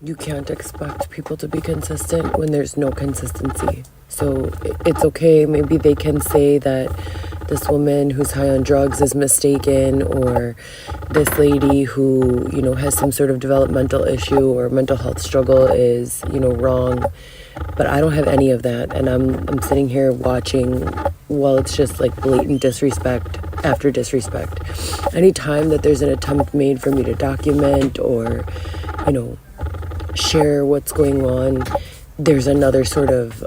you can't expect people to be consistent when there's no consistency. So it's okay. Maybe they can say that this woman who's high on drugs is mistaken, or this lady who, has some sort of developmental issue or mental health struggle is, wrong. But I don't have any of that. And I'm sitting here watching while it's just like blatant disrespect after disrespect. Anytime that there's an attempt made for me to document or, share what's going on, there's another sort of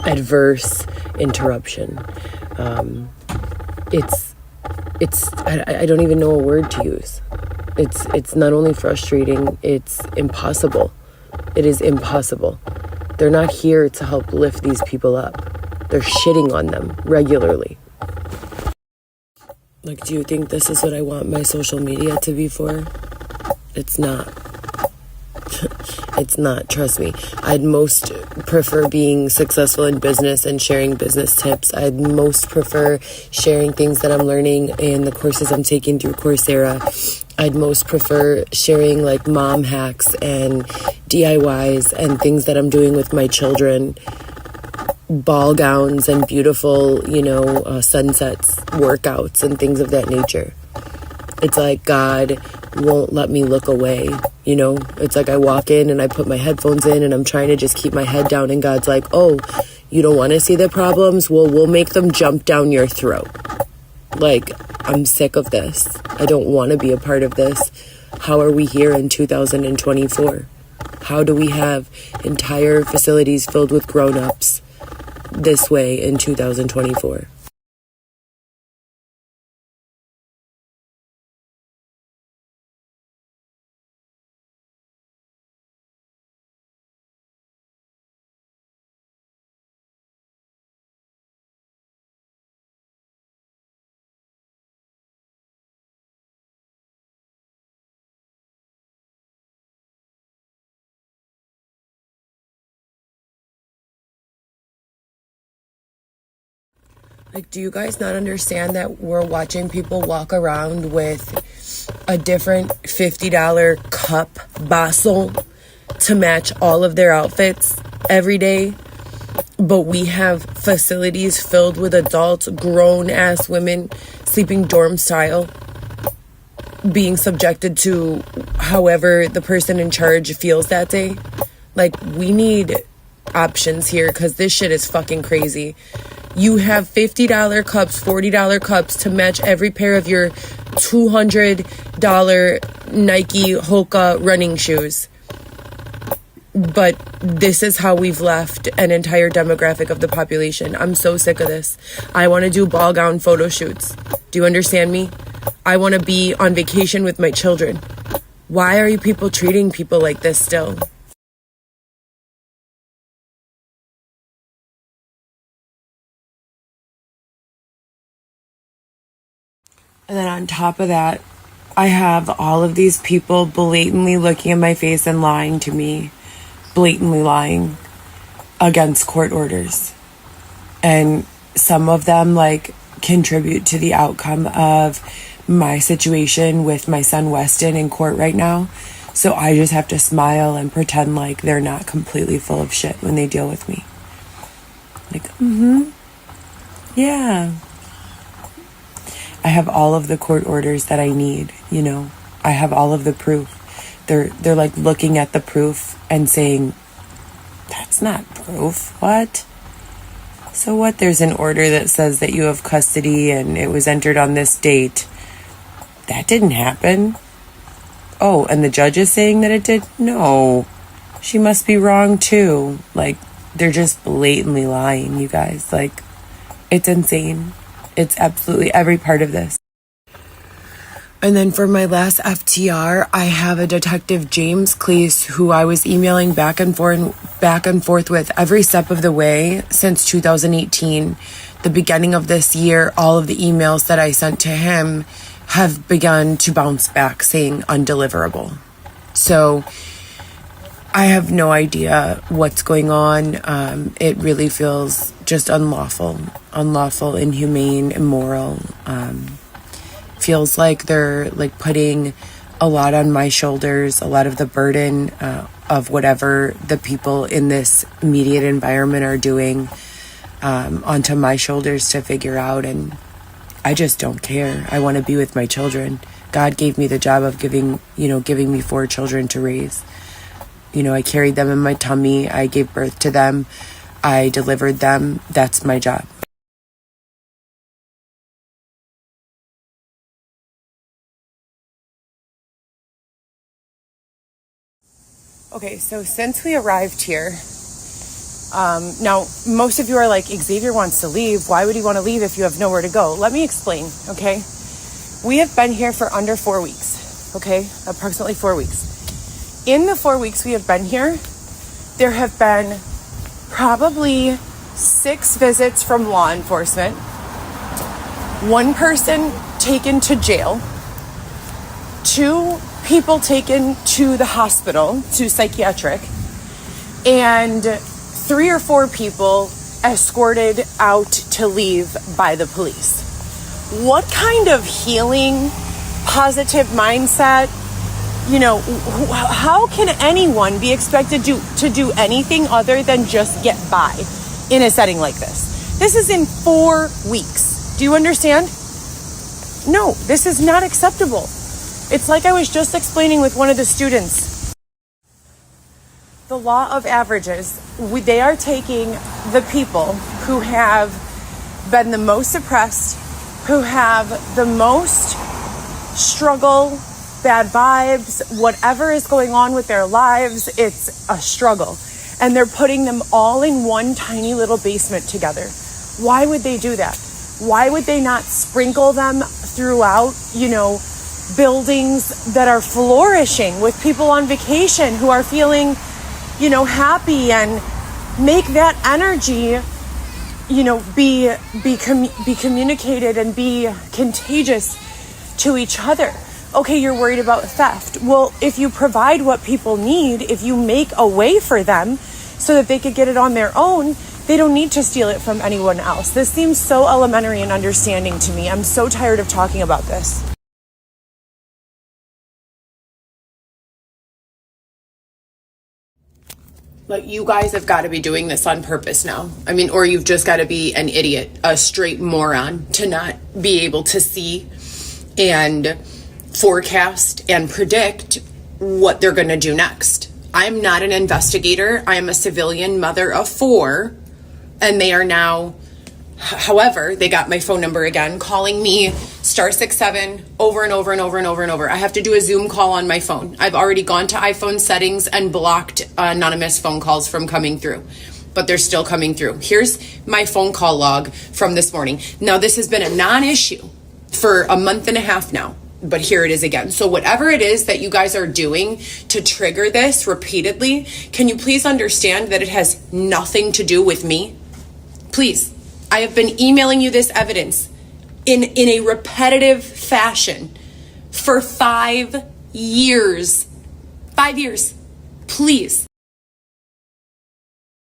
adverse interruption. I don't even know a word to use. It's not only frustrating, it's impossible. It is impossible. They're not here to help lift these people up. They're shitting on them regularly. Like, do you think this is what I want my social media to be for? It's not. It's not, trust me. I'd most prefer being successful in business and sharing business tips. I'd most prefer sharing things that I'm learning in the courses I'm taking through Coursera. I'd most prefer sharing like mom hacks and DIYs and things that I'm doing with my children. Ball gowns and beautiful, sunsets, workouts and things of that nature. It's like God won't let me look away, It's like I walk in and I put my headphones in and I'm trying to just keep my head down, and God's like, oh, you don't want to see the problems? Well, we'll make them jump down your throat. Like, I'm sick of this. I don't want to be a part of this. How are we here in 2024? How do we have entire facilities filled with grown-ups this way in 2024? Like, do you guys not understand that we're watching people walk around with a different $50 cup bottle to match all of their outfits every day? But we have facilities filled with adults, grown-ass women, sleeping dorm style, being subjected to however the person in charge feels that day. Like, we need options here because this shit is fucking crazy. You have $50 cups, $40 cups to match every pair of your $200 Nike Hoka running shoes. But this is how we've left an entire demographic of the population. I'm so sick of this. I want to do ball gown photo shoots. Do you understand me? I want to be on vacation with my children. Why are you people treating people like this still? And then on top of that, I have all of these people blatantly looking in my face and lying to me, blatantly lying against court orders. And some of them contribute to the outcome of my situation with my son Weston in court right now. So I just have to smile and pretend like they're not completely full of shit when they deal with me. Yeah. I have all of the court orders that I need, I have all of the proof. They're looking at the proof and saying, that's not proof. What? So what? There's an order that says that you have custody and it was entered on this date. That didn't happen. Oh, and the judge is saying that it did? No. She must be wrong too. They're just blatantly lying, you guys. It's insane. It's absolutely every part of this. And then for my last FTR, I have a Detective James Cleese who I was emailing back and forth with every step of the way since 2018. The beginning of this year, all of the emails that I sent to him have begun to bounce back saying undeliverable. So I have no idea what's going on. It really feels just unlawful, inhumane, immoral. Feels like they're putting a lot on my shoulders, a lot of the burden of whatever the people in this immediate environment are doing onto my shoulders to figure out. And I just don't care. I want to be with my children. God gave me the job of giving me 4 children to raise. I carried them in my tummy. I gave birth to them. I delivered them. That's my job. Okay, so since we arrived here, now most of you are like, Xavier wants to leave. Why would he want to leave if you have nowhere to go? Let me explain, okay? We have been here for under 4 weeks, okay? Approximately 4 weeks. In the 4 weeks we have been here, there have been probably 6 visits from law enforcement, 1 person taken to jail, 2 people taken to the hospital, to psychiatric, and 3 or 4 people escorted out to leave by the police. What kind of healing, positive mindset, how can anyone be expected to do anything other than just get by in a setting like this? This is in 4 weeks. Do you understand? No, this is not acceptable. It's like I was just explaining with one of the students. The law of averages, they are taking the people who have been the most oppressed, who have the most struggle, bad vibes, whatever is going on with their lives, it's a struggle. And they're putting them all in one tiny little basement together. Why would they do that? Why would they not sprinkle them throughout, buildings that are flourishing with people on vacation who are feeling, happy, and make that energy, be communicated and be contagious to each other. Okay, you're worried about theft. Well, if you provide what people need, if you make a way for them so that they could get it on their own, they don't need to steal it from anyone else. This seems so elementary and understanding to me. I'm so tired of talking about this. Like, you guys have got to be doing this on purpose now. Or you've just got to be an idiot, a straight moron, to not be able to see and forecast and predict what they're going to do next. I'm not an investigator. I am a civilian mother of 4, and they are now, however, they got my phone number again, calling me *67 over and over and over and over and over. I have to do a Zoom call on my phone. I've already gone to iPhone settings and blocked anonymous phone calls from coming through, but they're still coming through. Here's my phone call log from this morning. Now, this has been a non-issue for a month and a half now, but here it is again. So whatever it is that you guys are doing to trigger this repeatedly, can you please understand that it has nothing to do with me? Please. I have been emailing you this evidence in a repetitive fashion for 5 years. 5 years. Please.